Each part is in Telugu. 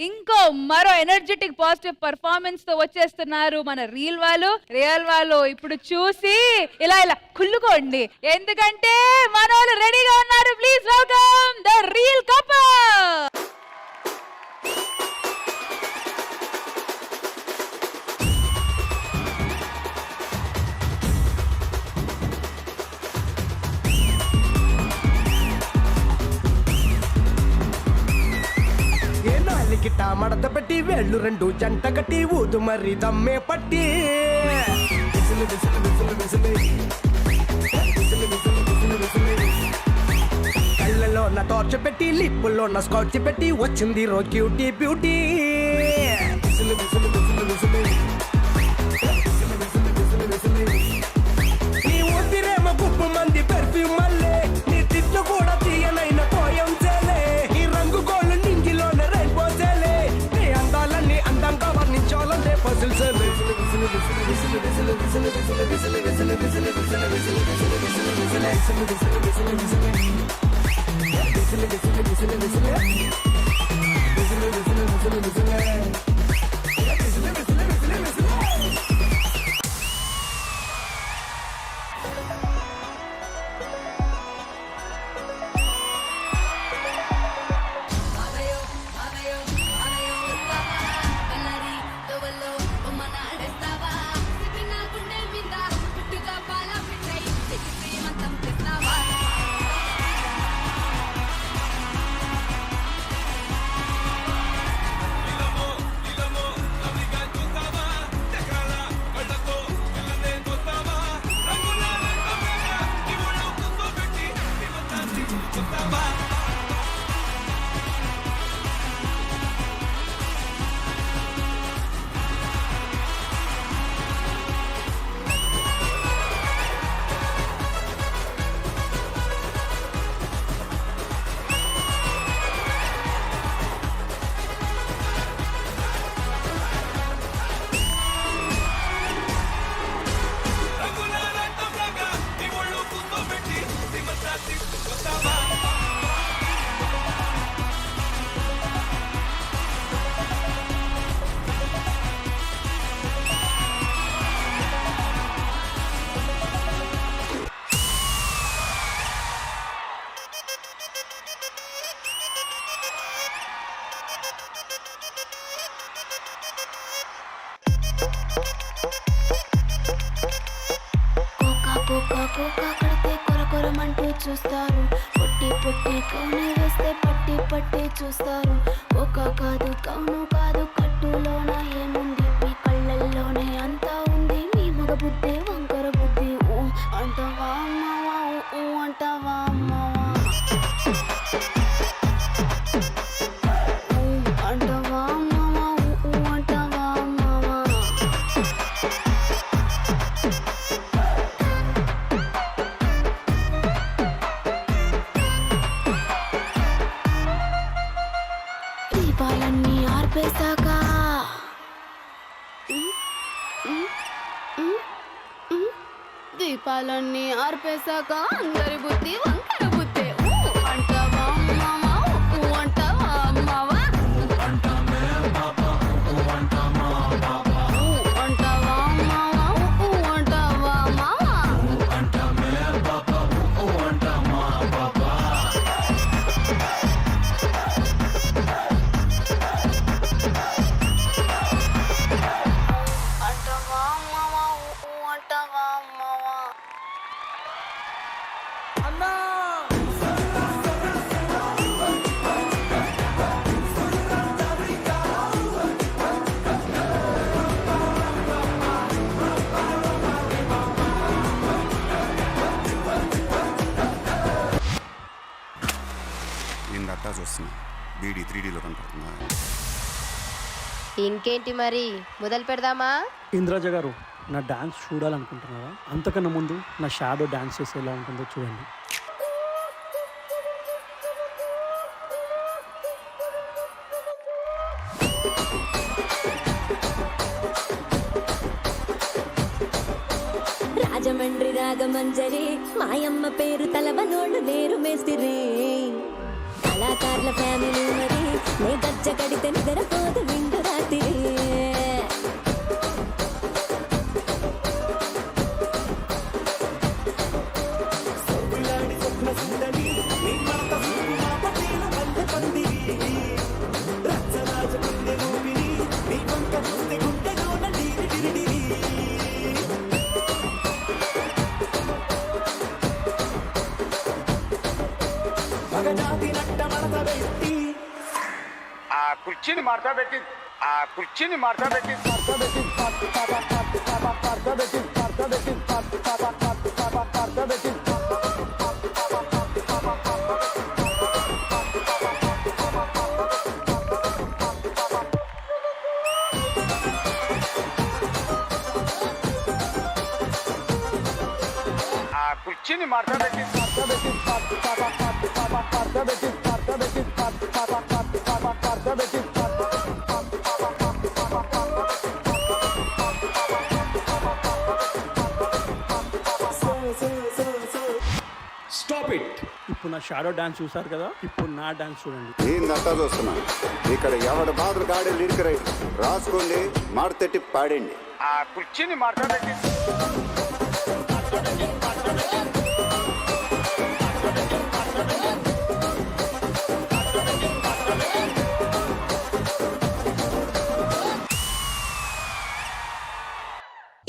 ఇంకో మరో ఎనర్జెటిక్ పాజిటివ్ పర్ఫార్మెన్స్ తో వచ్చేస్తున్నారు మన రియల్ వాళ్ళు. ఇప్పుడు చూసి ఇలా కుళ్ళుకోండి, ఎందుకంటే మన వాళ్ళు రెడీగా ఉన్నారు. Please welcome the real couple. గిట్టా మడత పెట్టి వేళ్ళు రెండు జంట కట్టి ఊదు మరి దమ్మే పట్టి కళ్ళలో నా టార్చ్ పెట్టి లిప్పుల్లో నా స్కాచ్ పెట్టి వచ్చింది రో క్యూటీ బ్యూటీ. నీ ఊపిరేమో గుప్పు మంది పెర్ఫ్యూమ్ మళ్ళీ నీ తిట్లు కూడా తీయనైన పోయం చేలే. నీ రంగు గోళ్ళు నింగిలోనే రైపోసేలే. నీ అందాలన్నీ అందంగా వర్ణించాలంటే పజిల్ చేలే. చూస్తారు పొట్టి పొట్టి కౌను వేస్తే పట్టి పట్టి చూస్తారు. ఒక కాదు కౌను కాదు కట్టులోన ఏముంది, మీ కళ్ళల్లోనే అంతా ఉంది. మీ మగ బుద్ధి వంకర బుద్ధి. ఊ అంటావా అమ్మావా, ఊ అంటావా అమ్మావా, ఊ అంటావా అమ్మావా, ఊ అంటావా అమ్మావా. దీపాలన్నీ ఆర్పేశాక దీపాలన్నీ ఆర్పేశాక అందరి బుద్ధి వంకర బుద్ధి. ఊ అంటావా అమ్మావా, ఊ అంటావా అమ్మావా, ఊ అంటావా అమ్మావా, ఊ అంటావా అమ్మావా. అంటావా అమ్మావా, ఊ అంటావా అమ్మావా. అన్నా నేను దట్టా చూస్తున్నా. బీడీ 3Dలో కనపడుతుందా? ఇంకేంటి మరి, మొదలు పెడదామా? ఇంద్రజ గారు, నా డాన్స్ చూడాలనుకుంటున్నారా? అంతకన్నా ముందు నా షాడో డాన్స్ చేసి ఎలా ఉంటుందో చూడండి. రాజమండ్రి రాగమంజరి మాయమ్మ పేరు తలవనోళ్ళు నేరు మేస్తిరి. కళాకారుల ఫ్యామిలీ మరి నే గజ్జ కడితే నిద్ర కుర్చీని మార్తా పెట్టి స్టాప్ ఇట్. ఇప్పుడు నా షాడో డాన్స్ చూసారు కదా, ఇప్పుడు నా డాన్స్ చూడండి. ఏందంతా చూస్తున్నా. ఇక్కడ ఎవడ బాధలు గాడే లిరిక్ రైట్ రాసుకోండి, మాడతెట్టి పాడండి. కుర్చీని మార్తా పెట్టి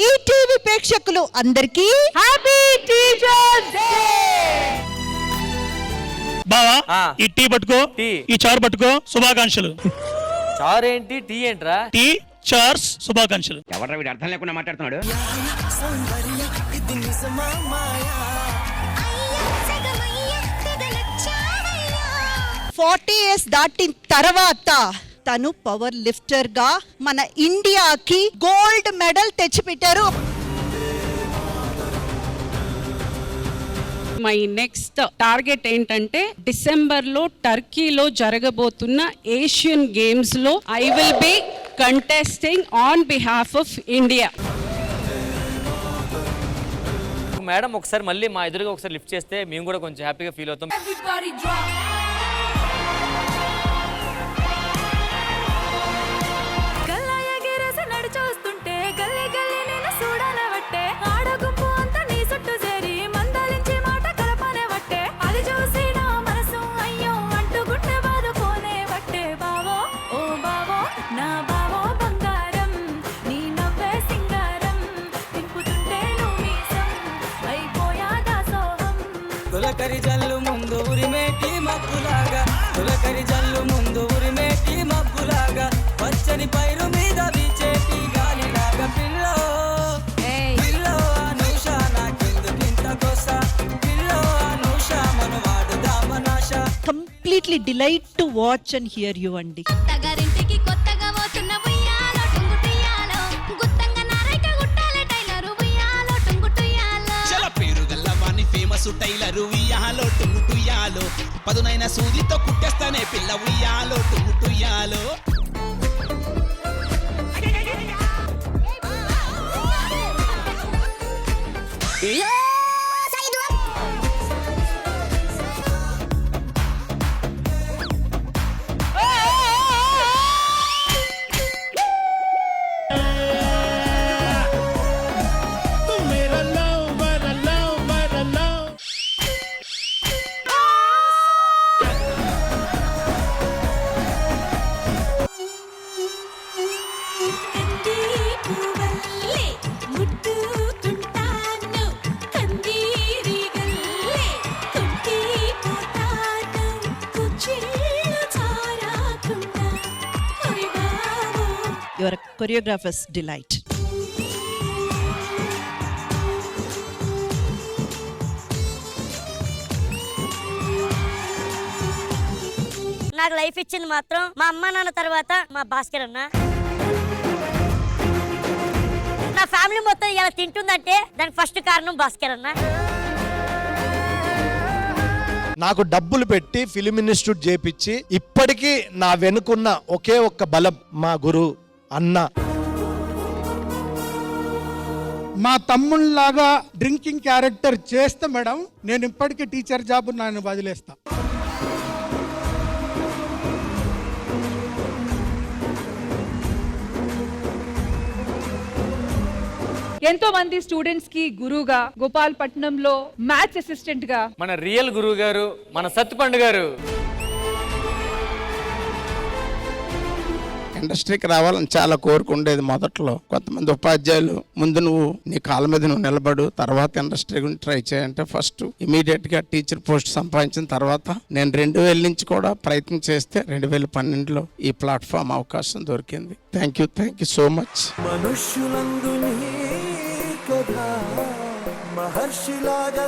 ఈ టీవీ ప్రేక్షకులు అందరికీ హ్యాపీ టీచర్స్ డే. బావా ఈ టీ పట్టుకో, ఈ చారు పట్టుకో, శుభాకాంక్షలు. చారు ఏంటి, టీ ఏంట్రా? టీ చార్స్ శుభాకాంక్షలు. ఎవడ్రా వీడు అర్థం లేకుండా మాట్లాడుతున్నాడు? 40 years దాటిన తర్వాత తను పవర్ లిఫ్టర్ గా మన ఇండియాకి గోల్డ్ మెడల్ తెచ్చిపెట్టారు. మై నెక్స్ట్ టార్గెట్ ఏంటంటే డిసెంబర్ లో టర్కీలో జరగబోతున్న ఏషియన్ గేమ్స్ లో I will be contesting on behalf of India. Madam ఒకసారి మళ్ళీ మా ఎదురుగా ఒకసారి లిఫ్ట్ చేస్తే మేము కూడా కొంచెం హ్యాపీగా ఫీల్ అవుతాం. తొలకరి జల్లు ముందు ఉరిమేటి మబ్బులాగా, తొలకరి జల్లు ముందు ఉరిమేటి మబ్బులాగా, పచ్చని పైరు మీద వీచేటి గాలిలాగా పిల్లో పిల్లో అనూష నాకెందుకింత కొస, పిల్లో అనూష మనవాడు దామనాశ. Completely delight to watch and hear you అండి. తగారింటికి కొత్తగా పోతున్న ఉయ్యాలో టుంగుటుయ్యాలో, గుత్తంగా నారైక గుట్టాల టైలరు ఉయ్యాలో టుంగుటుయ్యాలో. చల పేరు గల్లవాణి ఫేమస్ టైలరు ఉయ్యాలో టుంగుటుయ్యాలో, పదునైన సూదితో కుట్టేస్తానే పిల్ల ఉయ్యాలో టుంగుటుయ్యాలో. Your choreographer's delight. నాకు లైఫ్ ఇచ్చింది మాత్రం మా అమ్మ నాన్న తర్వాత మా భాస్కర్ అన్న. నా ఫ్యామిలీ మొత్తం ఇలా తింటుందంటే దానికి ఫస్ట్ కారణం భాస్కర్ అన్న. నాకు డబ్బులు పెట్టి ఫిలిం ఇన్స్టిట్యూట్ చేపించి ఇప్పటికీ నా వెనుకున్న ఒకే ఒక్క బలం మా గురువు అన్న. మా తమ్ముళ్ళలాగా డ్రింకింగ్ క్యారెక్టర్ చేస్తే మేడం నేను ఇప్పటికీ టీచర్ జాబ్ నన్ను వదిలేస్తా. ఎంతో మంది స్టూడెంట్స్ కి గురువుగా గోపాల్పట్నంలో మ్యాథ్స్ అసిస్టెంట్ గా మన రియల్ గురువు గారు మన సత్తుపండు గారు. ఇండస్ట్రీకి రావాలని చాలా కోరిక ఉండేది మొదట్లో. కొంతమంది ఉపాధ్యాయులు ముందు నువ్వు నీ కాళ్ళ మీద నువ్వు నిలబడు, తర్వాత ఇండస్ట్రీ గురించి ట్రై చేయంటే ఫస్ట్ ఇమీడియట్ గా టీచర్ పోస్ట్ సంపాదించిన తర్వాత నేను 2000 నుంచి కూడా ప్రయత్నం చేస్తే 2012లో ఈ ప్లాట్ఫామ్ అవకాశం దొరికింది. Thank you so much. మనుష్యులందు నీ కథ మహర్షిలాగా